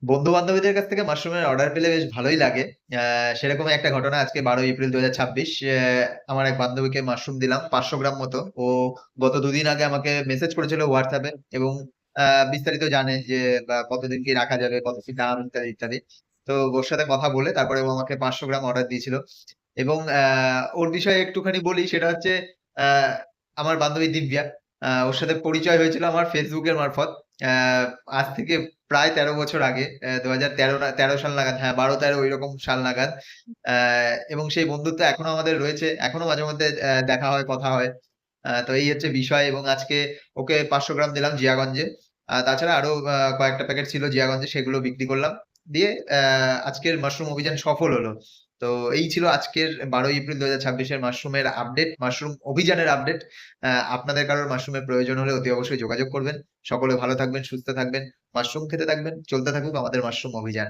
বন্ধু বান্ধবীদের কাছ থেকে মাশরুমের অর্ডার পেলে বেশ ভালোই লাগে। সেরকম একটা ঘটনা আজকে 12 এপ্রিল 2026। আমার এক বান্ধবীকে মাশরুম দিলাম 500 গ্রাম মতো। ও গত দুদিন আগে আমাকে মেসেজ করেছিল হোয়াটসঅ্যাপে, এবং বিস্তারিত জানে যে কতদিন কি রাখা যাবে, কত কি দাম, ইত্যাদি ইত্যাদি। তো ওর সাথে কথা বলে তারপরে ও আমাকে 500 গ্রাম অর্ডার দিয়েছিল। এবং ওর বিষয়ে একটুখানি বলি, সেটা হচ্ছে আহ, আমার বান্ধবী দিব্যা। ওর সাথে পরিচয় হয়েছিল আমার ফেসবুকের মারফত। আজ থেকে প্রায় 13 বছর আগে, 2013 সাল নাগাদ, হ্যাঁ 12-13 ওইরকম সাল নাগাদ। এবং সেই বন্ধুত্ব এখনো আমাদের রয়েছে, এখনো মাঝে মধ্যে দেখা হয়, কথা হয়। তো এই হচ্ছে বিষয়। এবং আজকে ওকে 500 গ্রাম দিলাম জিয়াগঞ্জে। তাছাড়া আরো কয়েকটা প্যাকেট ছিল জিয়াগঞ্জে, সেগুলো বিক্রি করলাম। দিয়ে আজকের মাশরুম অভিযান সফল হলো। তো এই ছিল আজকের 12 এপ্রিল 2026-এর মাশরুমের আপডেট, মাশরুম অভিযানের আপডেট। আপনাদের কারোর মাশরুমের প্রয়োজন হলে অতি অবশ্যই যোগাযোগ করবেন। সকলে ভালো থাকবেন, সুস্থ থাকবেন, মাশরুম খেতে থাকবেন, চলতে থাকুক আমাদের মাশরুম অভিযান।